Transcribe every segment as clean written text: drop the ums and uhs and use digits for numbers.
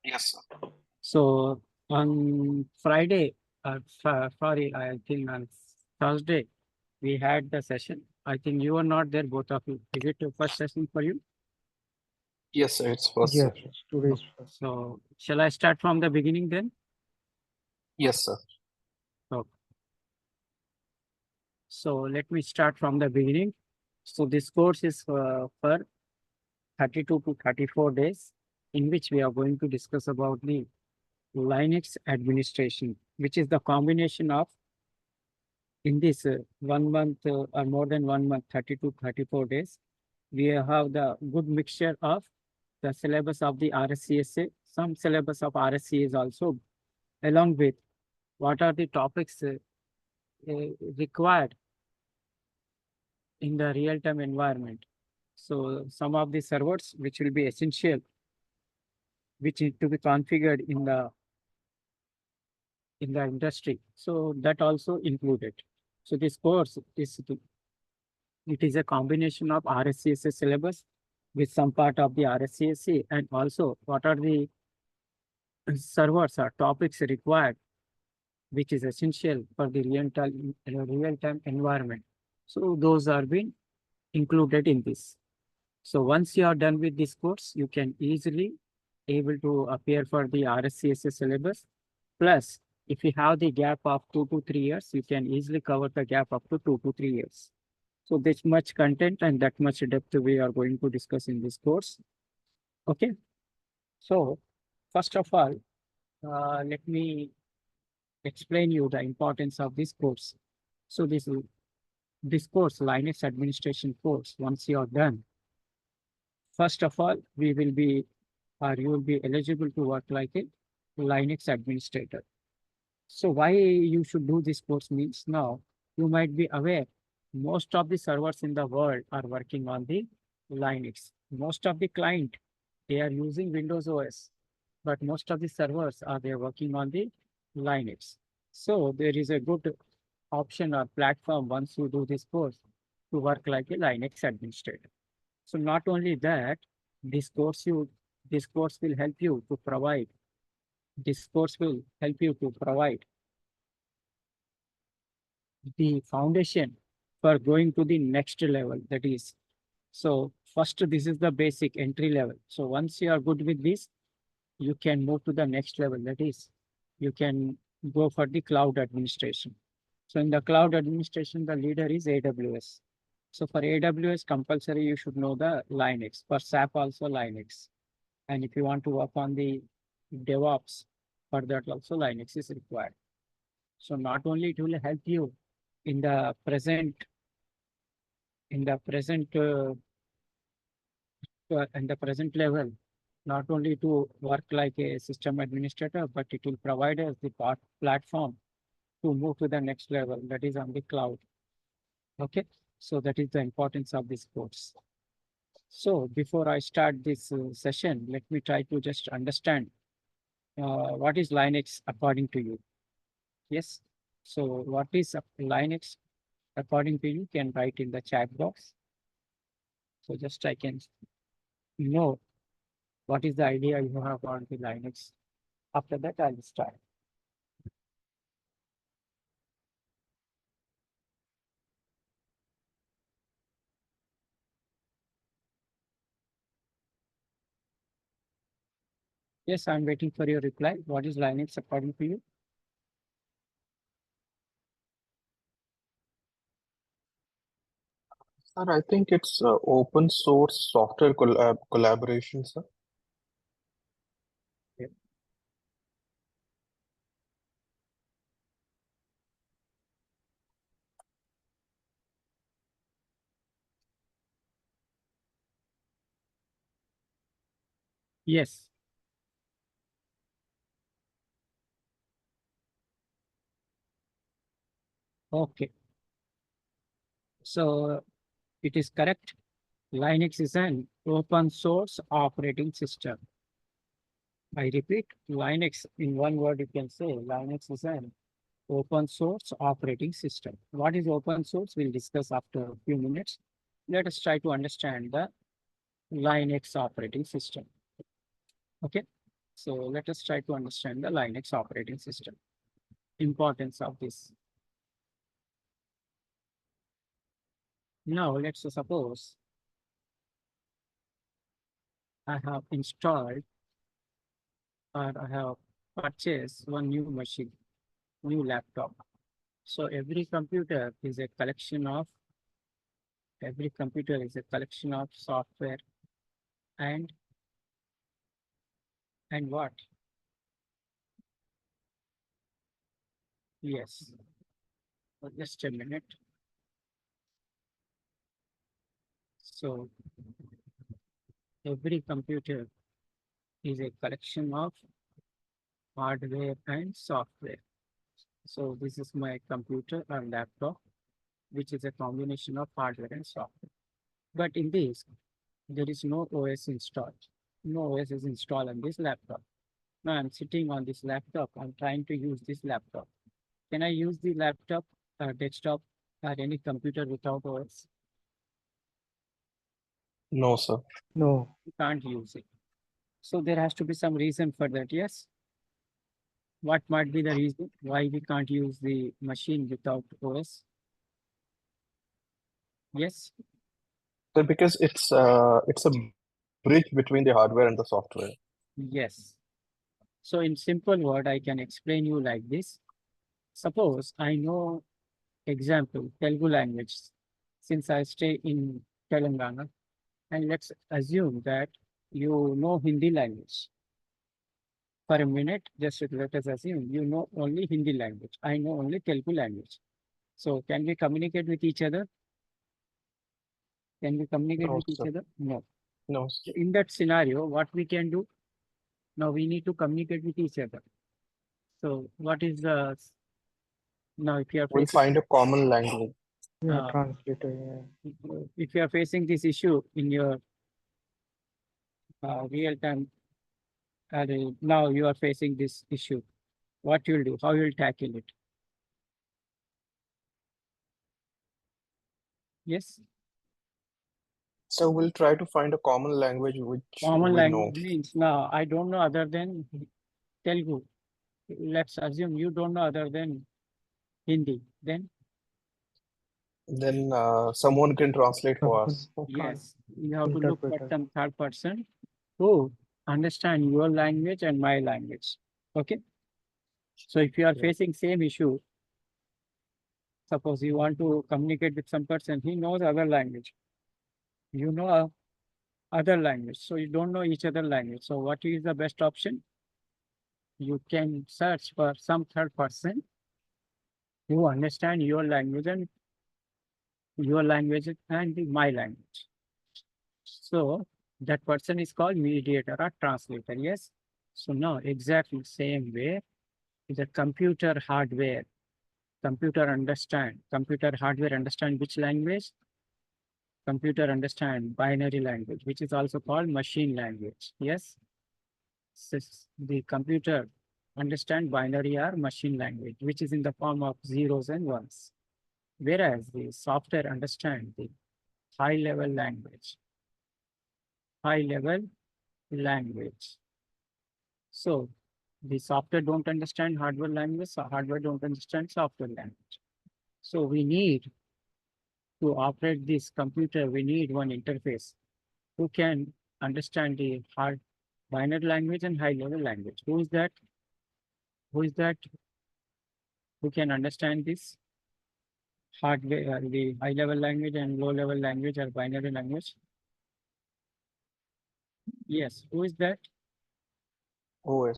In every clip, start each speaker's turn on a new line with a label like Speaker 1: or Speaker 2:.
Speaker 1: Yes, sir.
Speaker 2: So on Friday, sorry, I think on Thursday, we had the session. I think you were not there, both of you. Is it your first session for you?
Speaker 1: Yes, sir. It's first
Speaker 3: Yes,
Speaker 1: session.
Speaker 3: today's
Speaker 2: So shall I start from the beginning then?
Speaker 1: Yes, sir.
Speaker 2: Okay. So let me start from the beginning. So this course is for 32 to 34 days, in which we are going to discuss about the Linux administration, which is the combination of in this 1 month or more than 1 month, 30 to 34 days. We have the good mixture of the syllabus of the RSCSA, some syllabus of RSC is also, along with what are the topics required in the real-time environment. So some of the servers which will be essential, which need to be configured in the industry. So that also included. So this course is it is a combination of RSCSA syllabus with some part of the RSCSA, and also what are the servers or topics required, which is essential for the real-time environment. So those are being included in this. So once you are done with this course, you can easily able to appear for the RSCSA syllabus. Plus, if you have the gap of 2 to 3 years, you can easily cover the gap up to 2 to 3 years. So this much content and that much depth we are going to discuss in this course. Okay. So first of all, let me explain you the importance of this course. So this course, Linux administration course, once you are done, first of all, we will be or you will be eligible to work like a Linux administrator. So why you should do this course means now you might be aware most of the servers in the world are working on the Linux. Most of the client, they are using Windows OS, but most of the servers are they working on the Linux. So there is a good option or platform once you do this course to work like a Linux administrator. So not only that, this course you this course will help you to provide this course will help you to provide the foundation for going to the next level. That is, so first this is the basic entry level. So once you are good with this, you can move to the next level. That is, you can go for the cloud administration. So in the cloud administration, the leader is AWS. So for AWS, compulsory you should know the Linux. For SAP also Linux. And if you want to work on the DevOps, for that also Linux is required. So not only it will help you in the present level, not only to work like a system administrator, but it will provide us the platform to move to the next level, that is on the cloud. Okay, so that is the importance of this course. So before I start this session, let me try to just understand what is Linux according to you. Yes, so what is Linux according to you can write in the chat box. So just I can know what is the idea you have on the Linux. After that, I'll start. Yes, I'm waiting for your reply. What is Linux according to you?
Speaker 1: Sir, I think it's open source software collaboration, sir.
Speaker 2: Yeah. Yes. Okay. So it is correct. Linux is an open source operating system. I repeat, Linux in one word, you can say Linux is an open source operating system. What is open source? We'll discuss after a few minutes. Let us try to understand the Linux operating system. Okay. So let us try to understand the Linux operating system. Importance of this. Now let's suppose I have installed or I have purchased one new machine, new laptop. So every computer is a collection of software and what? Yes. Just a minute. So every computer is a collection of hardware and software. So this is my computer or laptop, which is a combination of hardware and software. But in this, there is no OS installed. No OS is installed on this laptop. Now I'm sitting on this laptop. I'm trying to use this laptop. Can I use the laptop, desktop, or any computer without OS?
Speaker 1: No, sir.
Speaker 3: No.
Speaker 2: You can't use it. So there has to be some reason for that, yes? What might be the reason why we can't use the machine without OS? Yes?
Speaker 1: So because it's a bridge between the hardware and the software.
Speaker 2: Yes. So in simple word, I can explain you like this. Suppose I know example, Telugu language, since I stay in Telangana, and let's assume that you know Hindi language. For a minute, just let us assume you know only Hindi language. I know only Telugu language. So can we communicate with each other? Can we communicate
Speaker 1: No,
Speaker 2: with each
Speaker 1: sir.
Speaker 2: other? No.
Speaker 1: No,
Speaker 2: So in that scenario, what we can do? Now we need to communicate with each other. So what is the now if you are
Speaker 1: we'll
Speaker 2: facing
Speaker 1: find a common language.
Speaker 3: Yeah,
Speaker 2: uh,
Speaker 3: translator. Yeah.
Speaker 2: if you are facing this issue in your real time, now you are facing this issue, what you'll do? How you'll tackle it? Yes,
Speaker 1: So we'll try to find a common language which
Speaker 2: common
Speaker 1: we know.
Speaker 2: language means now I don't know other than Telugu. Let's assume you don't know other than Hindi. Then
Speaker 1: Then someone can translate for us.
Speaker 2: yes, you have to look for
Speaker 3: Interpreter.
Speaker 2: some third person who understand your language and my language. Okay. So if you are
Speaker 1: Yeah.
Speaker 2: facing same issue, suppose you want to communicate with some person, he knows other language. You know other language, so you don't know each other language. So what is the best option? You can search for some third person who understand your language and my language. So that person is called mediator or translator. Yes. So now exactly same way the computer hardware. Computer hardware understand which language? Computer understand binary language, which is also called machine language. Yes. The computer understand binary or machine language, which is in the form of zeros and ones. Whereas the software understand the high level language. So the software don't understand hardware language, so hardware don't understand software language. So we need to operate this computer, we need one interface who can understand the hard binary language and high level language. Who is that? Who can understand this hardware, the high level language and low level language or binary language? Yes, who is that?
Speaker 1: OS,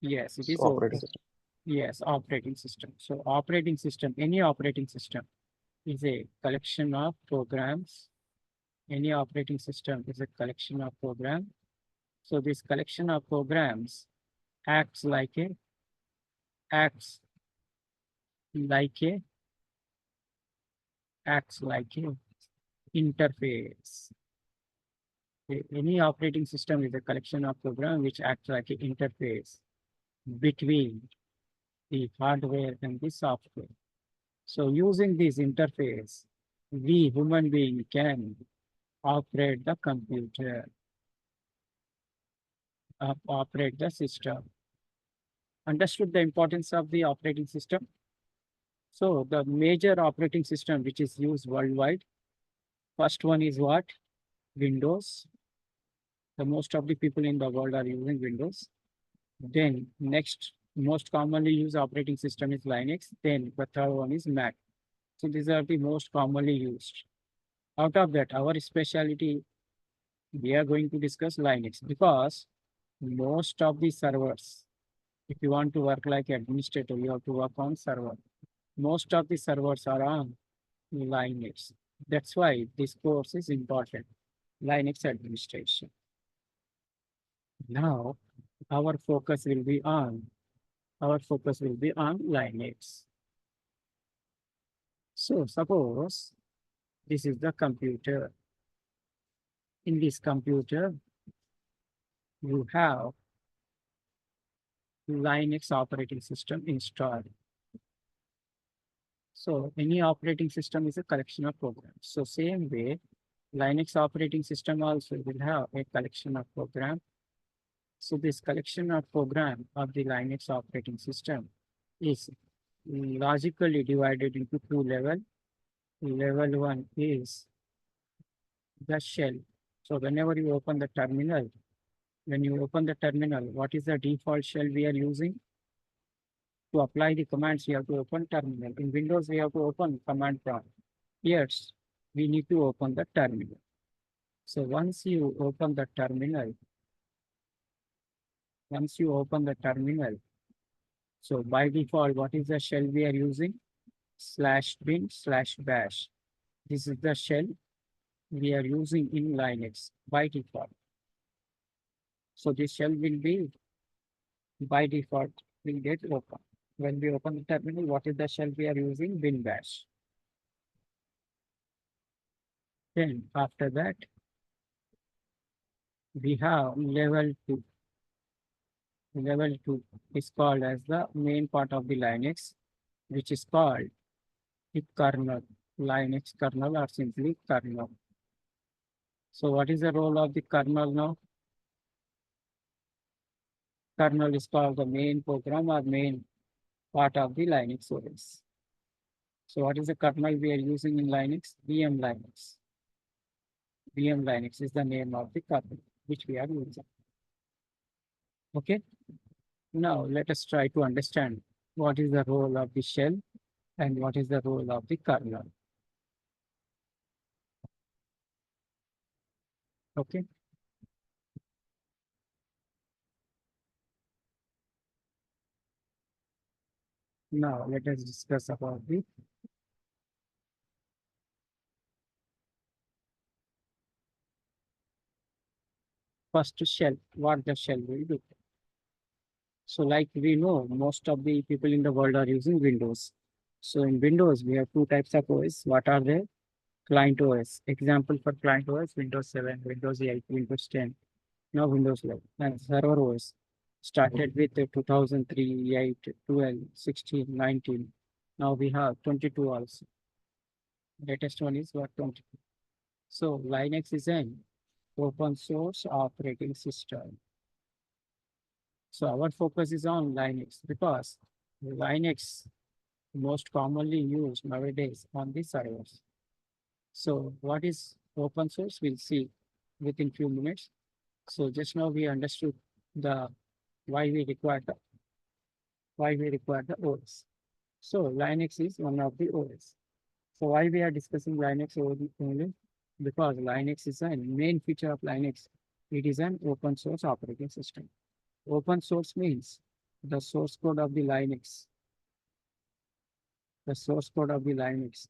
Speaker 2: Yes, it is
Speaker 1: operating
Speaker 2: OS.
Speaker 1: system.
Speaker 2: Yes, operating system. So operating system, any operating system is a collection of programs. Any operating system is a collection of programs. So this collection of programs acts like a interface. Any operating system is a collection of programs which acts like an interface between the hardware and the software. So using this interface, we human being can operate the computer. operate the system. Understood the importance of the operating system? So the major operating system which is used worldwide, first one is what? Windows. The most of the people in the world are using Windows. Then next most commonly used operating system is Linux. Then the third one is Mac. So these are the most commonly used. Out of that, our specialty, we are going to discuss Linux because most of the servers, if you want to work like administrator, you have to work on server. Most of the servers are on Linux. That's why this course is important, Linux administration. Now, our focus will be on Linux. So suppose this is the computer. In this computer, you have Linux operating system installed. So any operating system is a collection of programs. So same way, Linux operating system also will have a collection of programs. So this collection of program of the Linux operating system is logically divided into two levels. Level one is the shell. So whenever you open the terminal, what is the default shell we are using? To apply the commands, we have to open terminal. In Windows, we have to open command prompt. Here, we need to open the terminal. So once you open the terminal, so by default, what is the shell we are using? /bin/bash. This is the shell we are using in Linux by default. So this shell will be by default will get open. When we open the terminal, what is the shell we are using? Bin bash. Then after that, we have level 2. Level 2 is called as the main part of the Linux, which is called the kernel, Linux kernel or simply kernel. So what is the role of the kernel now? Kernel is called the main program or main part of the Linux OS. So what is the kernel we are using in Linux? VM Linux. VM Linux is the name of the kernel which we are using. Okay. Now let us try to understand what is the role of the shell and what is the role of the kernel. Okay. Now let us discuss about the first shell, what the shell will do. So like we know, most of the people in the world are using Windows. So in Windows, we have two types of OS. What are they? Client OS. Example for client OS, Windows 7, Windows 8, Windows 10, now Windows 11. And server OS started with 2003, 8, 12, 16, 19. Now we have 22 also. Latest one is what 22. So Linux is an open source operating system. So our focus is on Linux because Linux most commonly used nowadays on the servers. So what is open source? We'll see within few minutes. So just now we understood the why we require the OS. So Linux is one of the OS. So why we are discussing Linux only? Because Linux is a main feature of Linux. It is an open source operating system. Open source means the source code of the Linux. The source code of the Linux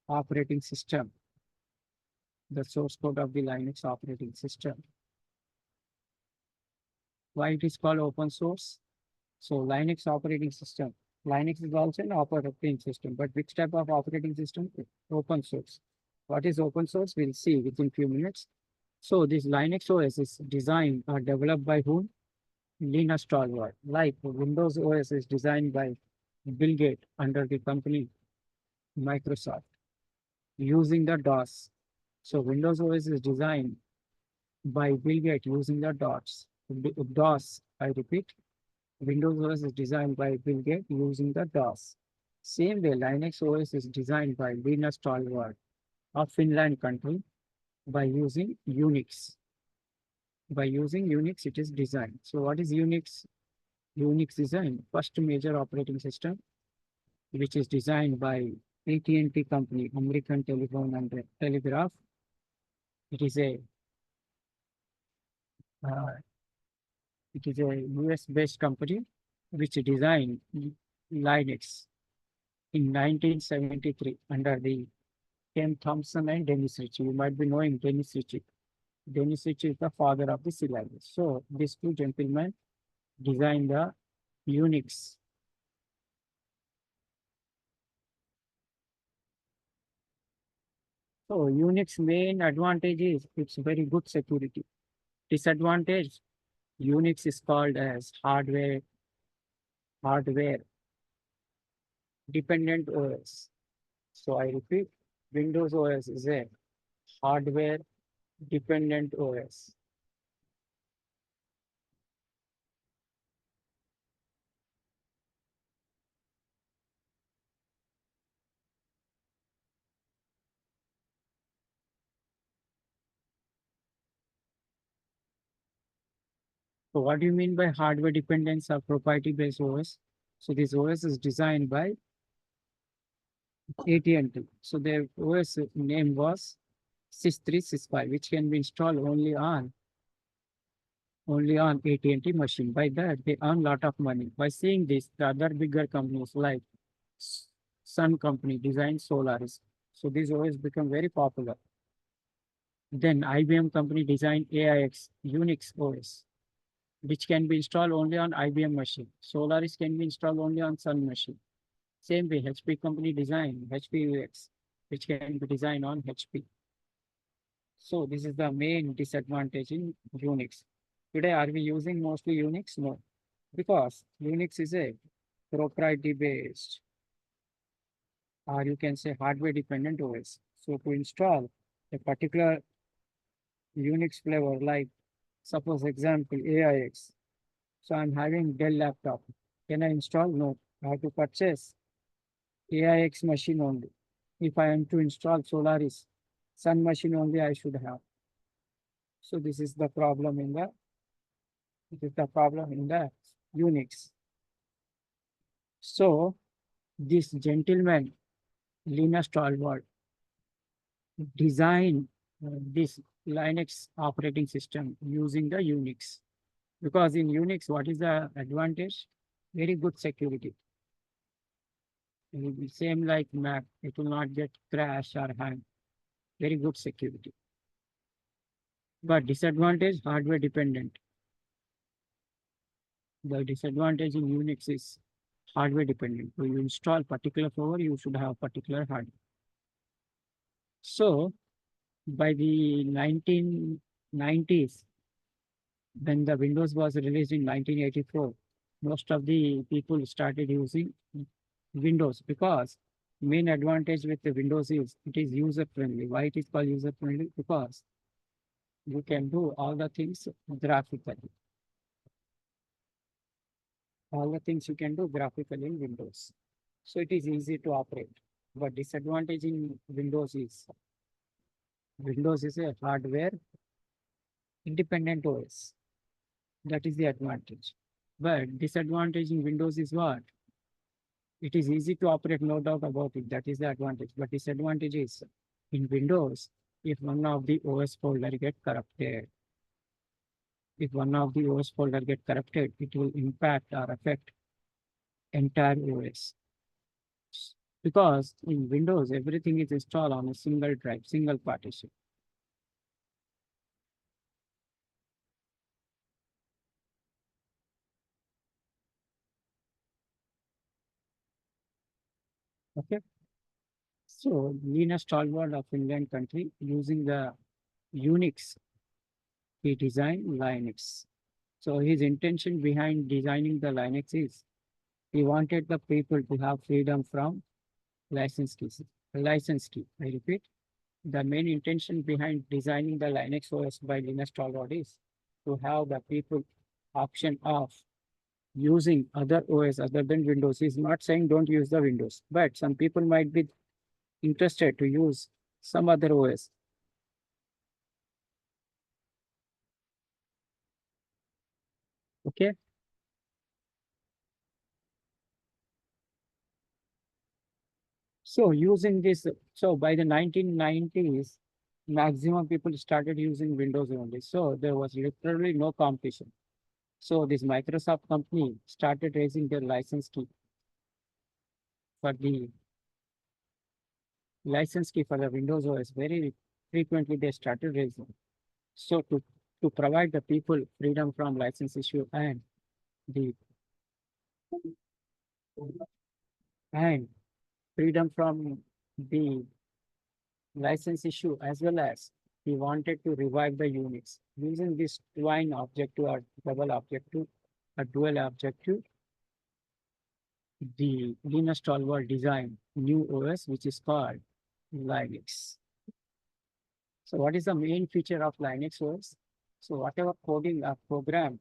Speaker 2: operating system. The source code of the Linux operating system. Why it is called open source? So Linux operating system. Linux is also an operating system, but which type of operating system? Open source. What is open source? We'll see within few minutes. So this Linux OS is designed or developed by whom? Linus Torvald. Like Windows OS is designed by Bill Gates under the company Microsoft using the DOS. So Windows OS is designed by Bill Gates using the DOS. DOS, I repeat, Windows OS is designed by Bill Gates using the DOS. Same way, Linux OS is designed by Linus Torvald of Finland country by using Unix. By using Unix, it is designed. So what is Unix? Unix design, first major operating system, which is designed by AT&T company, American Telephone and Telegraph. It is a US-based company which designed Linux in 1973 under the Ken Thompson and Dennis Ritchie. You might be knowing Dennis Ritchie. Dennis Ritchie is the father of the C language. So these two gentlemen designed the Unix. So Unix main advantage is it's very good security. Disadvantage, Unix is called as hardware dependent OS. So I repeat, Windows OS is a hardware dependent OS. So what do you mean by hardware dependence or proprietary based OS? So this OS is designed by AT&T. So their OS name was Sys3, Sys5, which can be installed only on AT&T machine. By that, they earn lot of money. By seeing this, the other bigger companies like Sun Company designed Solaris. So these OS become very popular. Then IBM company designed AIX, Unix OS, which can be installed only on IBM machine. Solaris can be installed only on Sun machine. Same way, HP company designed HP UX, which can be designed on HP. So this is the main disadvantage in Unix. Today, are we using mostly Unix? No, because Unix is a proprietary based, or you can say hardware dependent OS. So to install a particular Unix flavor, like suppose example AIX. So I'm having Dell laptop. Can I install? No, I have to purchase AIX machine only. If I am to install Solaris, Sun machine only I should have. So this is the problem in the Unix. So this gentleman, Linus Torvald, designed this Linux operating system using the Unix. Because in Unix, what is the advantage? Very good security. It will be same like Mac. It will not get crash or hang. Very good security. But disadvantage, hardware dependent. The disadvantage in Unix is hardware dependent. So you install particular flavor, you should have particular hardware. So by the 1990s, when the Windows was released in 1984, most of the people started using Windows because main advantage with the Windows is it is user friendly. Why it is called user friendly? Because you can do all the things graphically. All the things you can do graphically in Windows. So it is easy to operate. But disadvantage in Windows is a hardware independent OS. That is the advantage. But disadvantage in Windows is what? It is easy to operate, no doubt about it. That is the advantage. But disadvantage is in Windows, if one of the OS folder get corrupted, it will impact or affect entire OS. Because in Windows, everything is installed on a single drive, single partition. Okay. So Linus Torvald of Finland country using the Unix, he designed Linux. So his intention behind designing the Linux is he wanted the people to have freedom from license keys. License key, I repeat. The main intention behind designing the Linux OS by Linus Torvald is to have the people option of using other OS other than Windows. Is not saying don't use the Windows, but some people might be interested to use some other OS. Okay. So using this, so by the 1990s, maximum people started using Windows only. So there was literally no competition. So this Microsoft company started raising their license key for the Windows OS. Very frequently they started raising. So to provide the people freedom from license issue the and freedom from the license issue, as well as he wanted to revive the Unix using this twine objective or double objective, a dual objective. The Linus Torvald designed new OS, which is called Linux. So what is the main feature of Linux OS? So whatever coding or program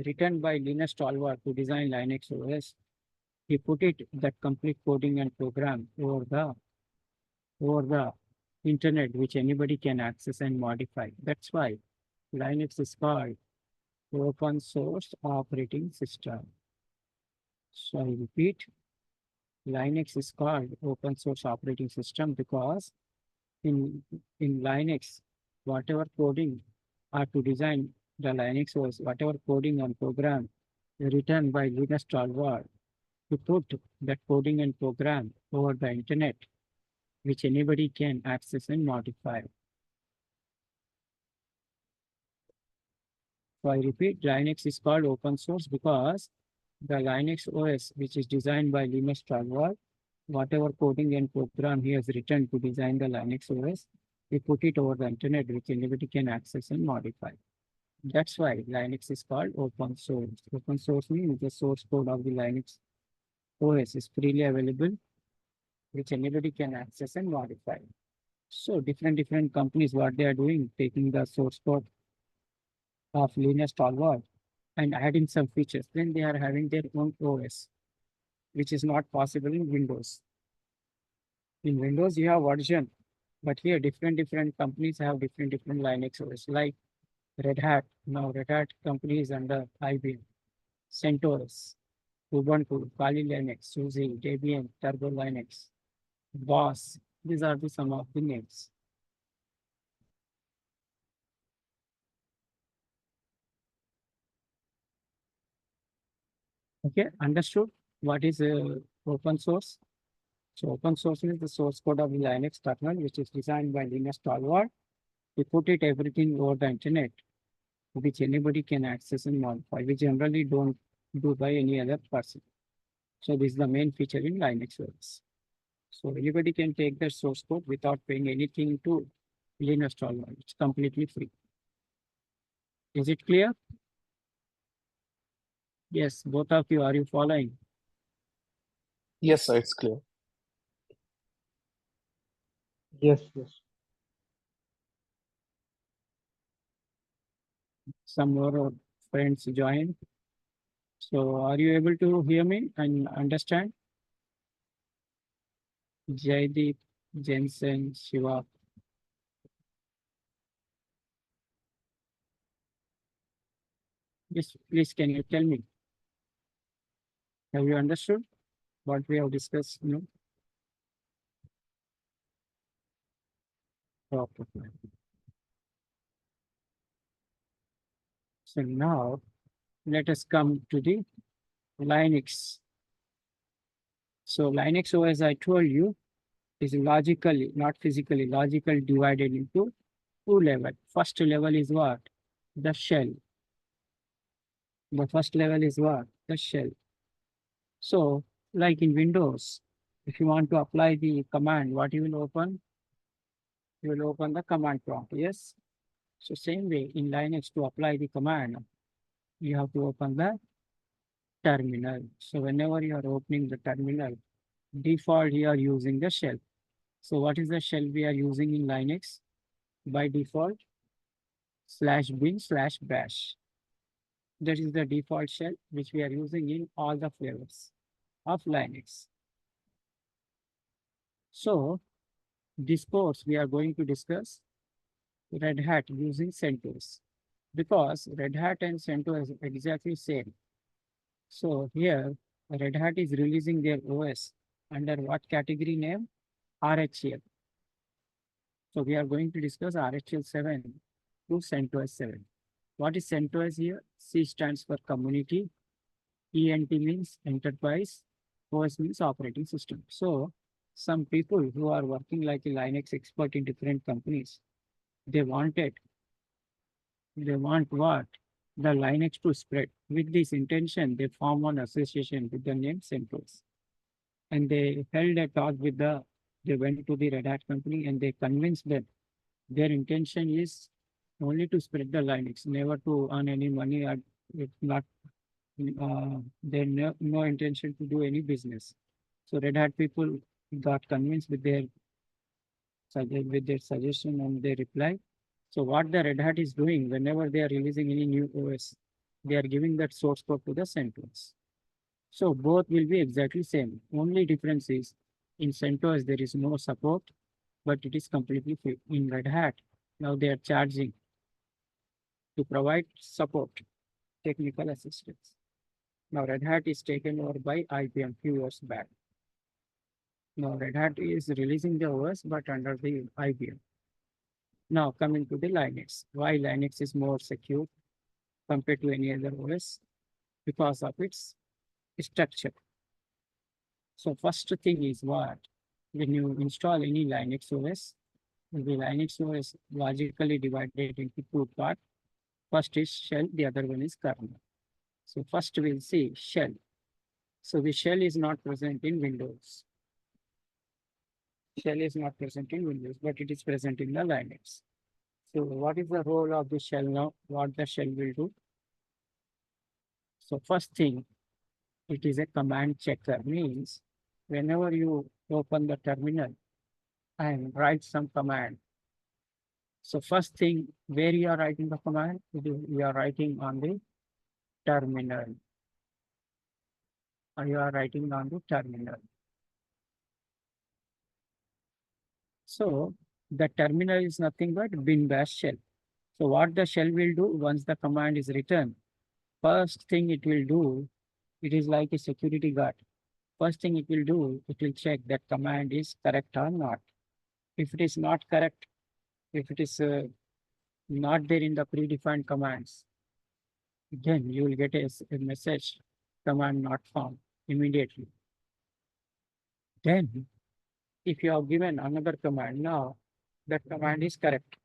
Speaker 2: written by Linus Torvald to design Linux OS, he put it that complete coding and program over the internet, which anybody can access and modify. That's why Linux is called open source operating system. So I repeat, Linux is called open source operating system because in Linux, whatever coding or to design the Linux OS, whatever coding and program written by Linus Torvald, to put that coding and program over the internet, which anybody can access and modify. So I repeat, Linux is called open source because the Linux OS, which is designed by Linus Torvald, whatever coding and program he has written to design the Linux OS, we put it over the internet, which anybody can access and modify. That's why Linux is called open source. Open source means the source code of the Linux OS is freely available, which anybody can access and modify. So different companies, what they are doing, taking the source code of Linus Torvald and adding some features. Then they are having their own OS, which is not possible in Windows. In Windows, you have version, but here different companies have different Linux OS, like Red Hat. Now Red Hat company is under IBM, CentOS, Ubuntu, Kali Linux, SUSE, Debian, Turbo Linux, Boss. These are some of the names. Okay, understood what is open source? So open source is the source code of the Linux kernel, which is designed by Linus Torvald. We put it everything over the internet, which anybody can access and modify, which generally don't do by any other person. So this is the main feature in Linux OS. So anybody can take the source code without paying anything to Linus Torvald. It's completely free. Is it clear? Yes, both of you, are you following?
Speaker 1: Yes, sir, it's clear.
Speaker 3: Yes, yes.
Speaker 2: Some more friends join. So are you able to hear me and understand? Jaydeep, Jensen, Shiva. Yes, please, can you tell me? Have you understood what we have discussed? No? Okay. So now let us come to the Linux. So Linux OS, as I told you, is logically, not physically, logical divided into two levels. First level is what? The shell. The first level is what? The shell. So like in Windows, if you want to apply the command, what you will open? You will open the command prompt, yes? So same way in Linux, to apply the command, you have to open the terminal. So whenever you are opening the terminal, default you are using the shell. So what is the shell we are using in Linux? By default, /bin/bash. That is the default shell which we are using in all the flavors of Linux. So this course we are going to discuss Red Hat using CentOS because Red Hat and CentOS are exactly same. So here Red Hat is releasing their OS under what category name? RHEL. So we are going to discuss RHEL 7 to CentOS 7. What is CentOS here? C stands for community, ENT means enterprise, OS means operating system. So some people who are working like a Linux expert in different companies, they want what? The Linux to spread. With this intention, they form an association with the name CentOS. And they held a talk with they went to the Red Hat company and they convinced them their intention is only to spread the Linux, never to earn any money. It's not, they no intention to do any business. So Red Hat people got convinced with their suggestion and their reply. So what the Red Hat is doing whenever they are releasing any new OS, they are giving that source code to the CentOS. So both will be exactly same. Only difference is in CentOS there is no support, but it is completely free. In Red Hat, now they are charging to provide support, technical assistance. Now Red Hat is taken over by IBM few years back. Now Red Hat is releasing the OS, but under the IBM. Now coming to the Linux. Why Linux is more secure compared to any other OS? Because of its structure. So first thing is what? When you install any Linux OS, the Linux OS logically divided into two parts. First is shell, the other one is kernel. So first we'll see shell. So the shell is not present in Windows. Shell is not present in Windows, but it is present in the Linux. So what is the role of the shell now? What the shell will do? So first thing, it is a command checker, means whenever you open the terminal and write some command. So first thing, where you are writing the command, you are writing on the terminal. Or you are writing on the terminal. So the terminal is nothing but bin bash shell. So what the shell will do once the command is written, first thing it will do, it is like a security guard. First thing it will do, it will check that command is correct or not. If it is not correct, if it is not there in the predefined commands, then you will get a message, command not found immediately. Then, if you have given another command, now that command is correct.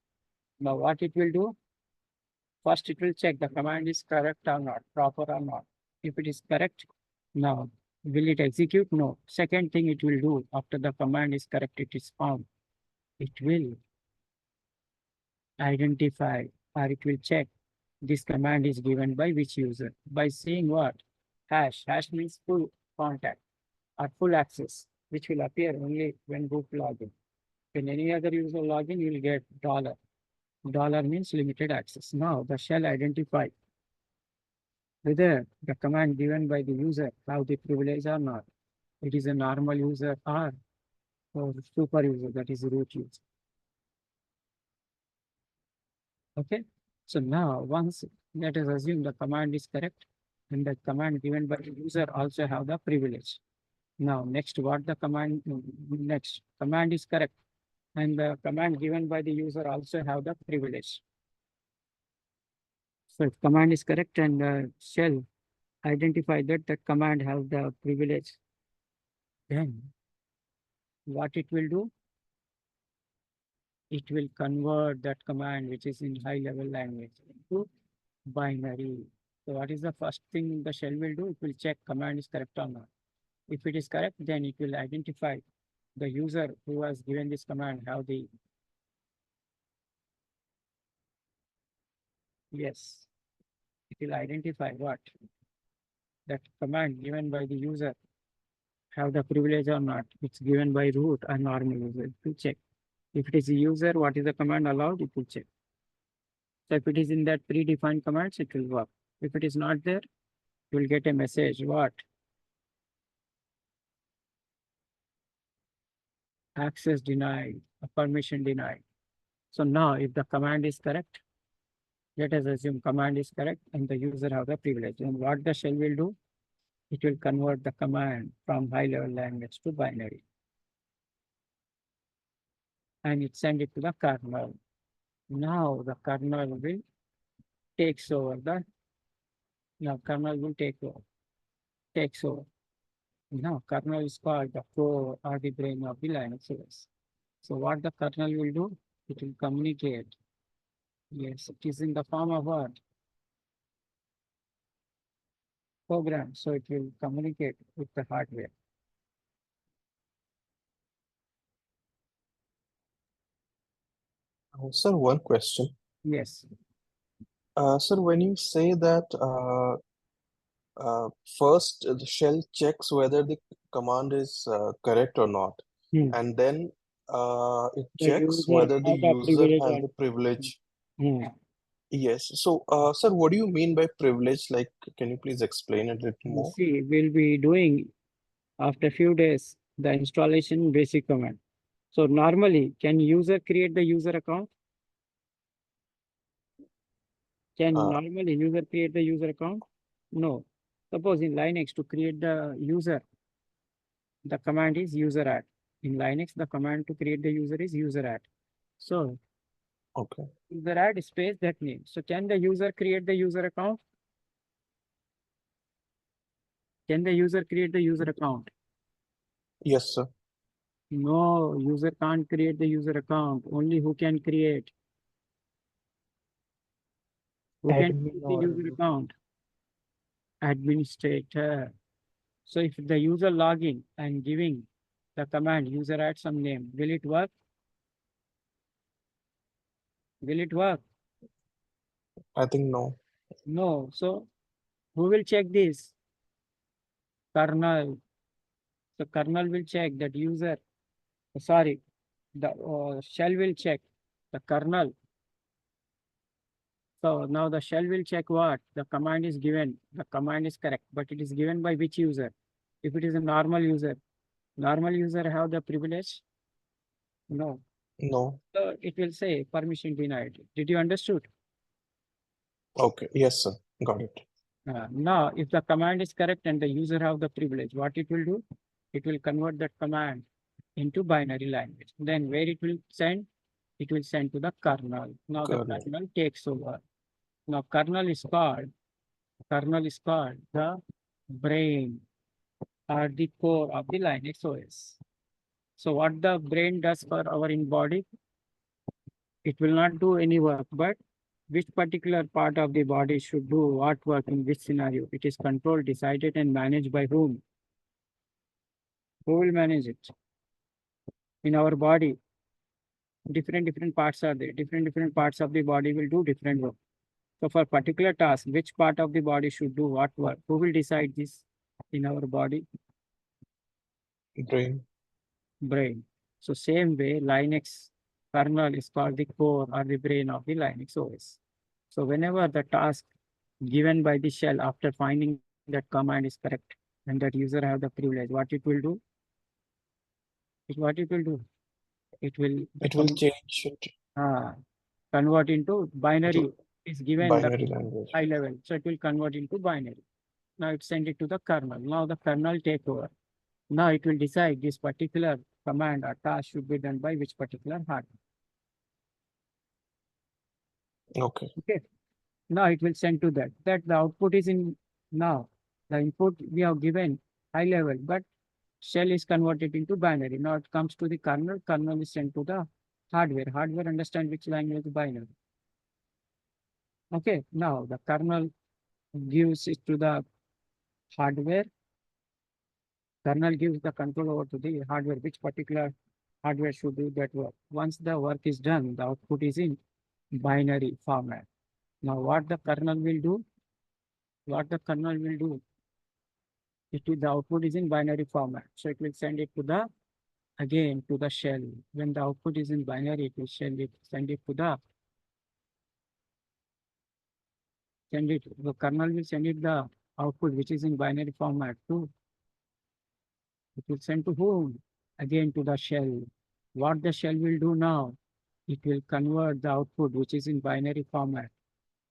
Speaker 2: Now what it will do? First, it will check the command is correct or not, proper or not. If it is correct, now will it execute? No. Second thing it will do after the command is correct, it is found. It will identify or it will check this command is given by which user. By saying what? Hash. Hash means full contact or full access, which will appear only when root login. When any other user login, you will get $. $. Means limited access. Now the shell identify whether the command given by the user have the privilege or not. It is a normal user or super user, that is root user. Okay. So now once let us assume the command is correct and the command given by the user also have the privilege. Now next what the command is correct and the command given by the user also have the privilege. So if command is correct and shell identify that the command have the privilege, then what it will do? It will convert that command which is in high level language into binary. So what is the first thing the shell will do? It will check command is correct or not. If it is correct, then it will identify the user who has given this command have the yes. It will identify what? That command given by the user have the privilege or not. It's given by root or normal user. It will check. If it is a user, what is the command allowed? It will check. So if it is in that predefined commands, it will work. If it is not there, you will get a message. What? Access denied, a permission denied. So now if the command is correct, let us assume command is correct and the user have the privilege. And what the shell will do? It will convert the command from high level language to binary. And it send it to the kernel. Now the kernel will takes over the, now kernel will takes over. Now kernel is called the core or the brain of the Linux OS. So what the kernel will do? It will communicate. Yes, it is in the form of what? Program. So it will communicate with the hardware.
Speaker 1: Sir, one question.
Speaker 2: Yes.
Speaker 1: Sir, when you say that first the shell checks whether the command is correct or not,
Speaker 2: Hmm.
Speaker 1: and then it
Speaker 2: The
Speaker 1: checks
Speaker 2: user
Speaker 1: whether the
Speaker 2: have the
Speaker 1: user
Speaker 2: privilege
Speaker 1: has
Speaker 2: or-
Speaker 1: the privilege.
Speaker 2: Hmm.
Speaker 1: Yes. So, sir, what do you mean by privilege? Like, can you please explain it a little
Speaker 2: You
Speaker 1: more?
Speaker 2: see, we'll be doing after few days the installation basic command. So normally, can user create the user account? Can
Speaker 1: Uh,
Speaker 2: normally user create the user account? No. Suppose in Linux to create the user, the command is user add. In Linux, the command to create the user is user add. So
Speaker 1: okay.
Speaker 2: user add space that name. So can the user create the user account? Can the user create the user account?
Speaker 1: Yes, sir.
Speaker 2: No, user can't create the user account. Only who can create? Who can
Speaker 3: Admin
Speaker 2: create the
Speaker 3: or
Speaker 2: user account? Administrator. So if the user logging and giving the command user add some name, will it work? Will it work?
Speaker 1: I think no.
Speaker 2: No. So who will check this? Kernel. So kernel will check that user, sorry, the shell will check the kernel. So now the shell will check what? The command is given. The command is correct, but it is given by which user? If it is a normal user have the privilege? No.
Speaker 1: No.
Speaker 2: So it will say permission denied. Did you understood?
Speaker 1: Okay. Yes, sir. Got it.
Speaker 2: Now, if the command is correct and the user have the privilege, what it will do? It will convert that command into binary language. Then where it will send? It will send to the kernel. Now the
Speaker 1: Kernel.
Speaker 2: kernel takes over. Now kernel is called the brain or the core of the Linux OS. So what the brain does for our in body? It will not do any work, but which particular part of the body should do what work in which scenario? It is controlled, decided, and managed by whom? Who will manage it? In our body, different parts are there. Different parts of the body will do different work. So for particular task, which part of the body should do what work? Who will decide this in our body?
Speaker 1: Brain.
Speaker 2: Brain. So same way, Linux kernel is called the core or the brain of the Linux OS. So whenever the task given by the shell after finding that command is correct and that user have the privilege, what it will do? What it will do? It will
Speaker 1: It will change it
Speaker 2: convert into binary.
Speaker 1: to
Speaker 2: Is given the
Speaker 1: binary language.
Speaker 2: high level, so it will convert into binary. Now it send it to the kernel. Now the kernel take over. Now it will decide this particular command or task should be done by which particular hardware.
Speaker 1: Okay.
Speaker 2: Okay. Now it will send to that. That the output is in now. The input we have given high level, but shell is converted into binary. Now it comes to the kernel. Kernel is sent to the hardware. Hardware understand which language binary. Okay. Now the kernel gives it to the hardware. Kernel gives the control over to the hardware, which particular hardware should do that work. Once the work is done, the output is in binary format. Now what the kernel will do? What the kernel will do? The output is in binary format. So it will send it to the, again, to the shell. When the output is in binary, it will send it to the send it, the kernel will send it the output which is in binary format to, it will send to whom? Again to the shell. What the shell will do now? It will convert the output which is in binary format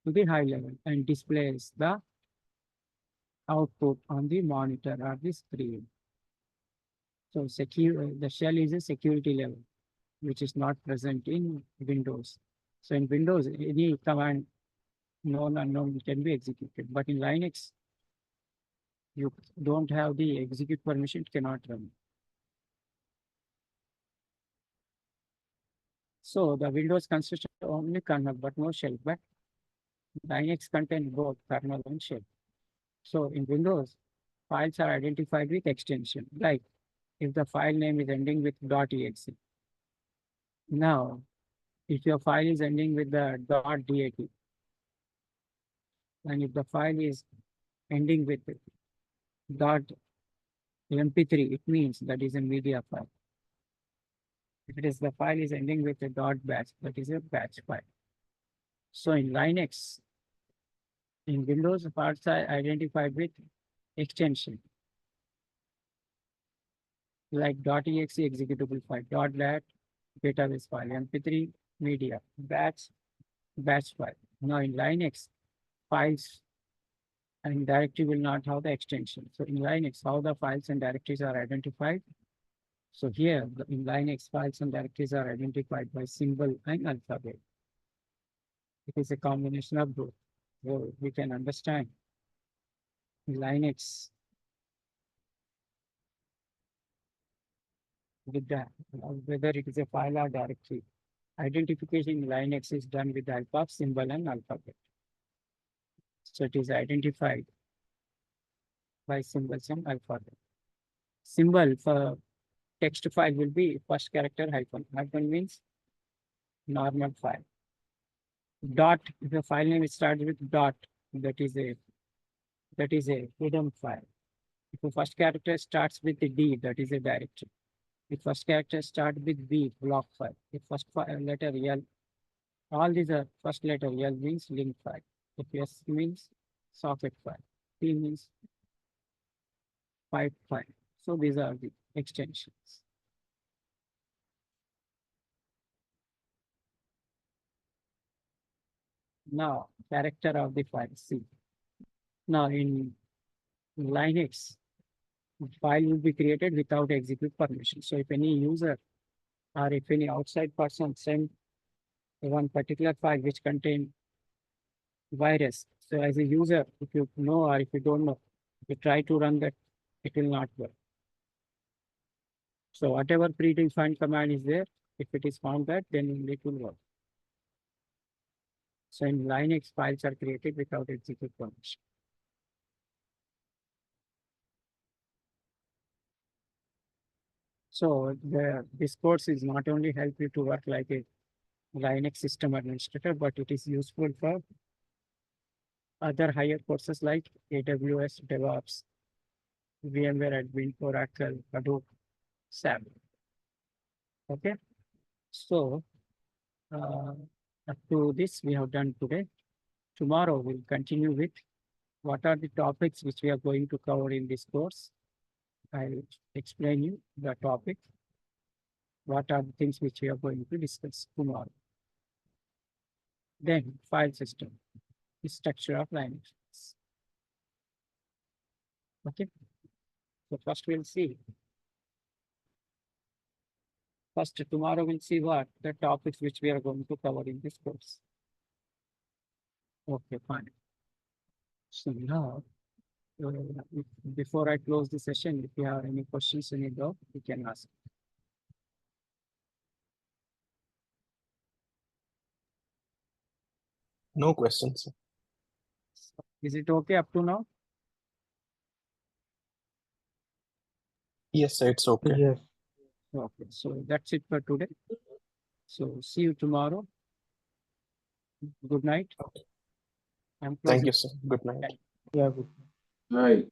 Speaker 2: to the high level and displays the output on the monitor or the screen. So the shell is a security level, which is not present in Windows. So in Windows, any command known unknown can be executed, but in Linux, you don't have the execute permission, it cannot run. So the Windows consists of only kernel, but no shell, but Linux contains both kernel and shell. So in Windows, files are identified with extension, like if the file name is ending with .exe. Now, if your file is ending with the .dat, and if the file is ending with .mp3, it means that is a media file. If it is the file is ending with a .batch, that is a batch file. So in Linux, in Windows, files are identified with extension, like .exe executable file, .dat database file, mp3 media, batch file. Now in Linux, files and directory will not have the extension. So in Linux, how the files and directories are identified? So here in Linux, files and directories are identified by symbol and alphabet. It is a combination of both. So we can understand in Linux with that, whether it is a file or directory. Identification in Linux is done with the help of symbol and alphabet. So it is identified by symbols and alphabet. Symbol for text file will be first character hyphen. Hyphen means normal file. Dot, if the file name starts with dot, that is a hidden file. If the first character starts with the D, that is a directory. If first character starts with B, block file. If first letter L, all these are first letter L means link file. If S means socket file. P means pipe file. So these are the extensions. Now, character of the file C. Now in Linux, file will be created without execute permission. So if any user or if any outside person send one particular file which contain virus, so as a user, if you know or if you don't know, if you try to run that, it will not work. So whatever predefined command is there, if it is found that, then it will work. So in Linux, files are created without execute permission. So this course is not only help you to work like a Linux system administrator, but it is useful for other higher courses like AWS, DevOps, VMware Admin, Oracle, Hadoop, SAP. Okay. So up to this we have done today. Tomorrow we'll continue with what are the topics which we are going to cover in this course. I'll explain you the topic. What are the things which we are going to discuss tomorrow. Then file system, the structure of Linux. Okay. So first we'll see. First, tomorrow we'll see what the topics which we are going to cover in this course. Okay, fine. So now, before I close the session, if you have any questions, any doubt, you can ask.
Speaker 1: No questions.
Speaker 2: Is it okay up to now?
Speaker 1: Yes, sir, it's okay.
Speaker 3: Yes.
Speaker 2: Okay, so that's it for today. So see you tomorrow. Good night.
Speaker 1: Okay.
Speaker 2: I'm
Speaker 1: Thank
Speaker 2: closing.
Speaker 1: you, sir. Good night.
Speaker 3: Yeah, good.
Speaker 4: Right.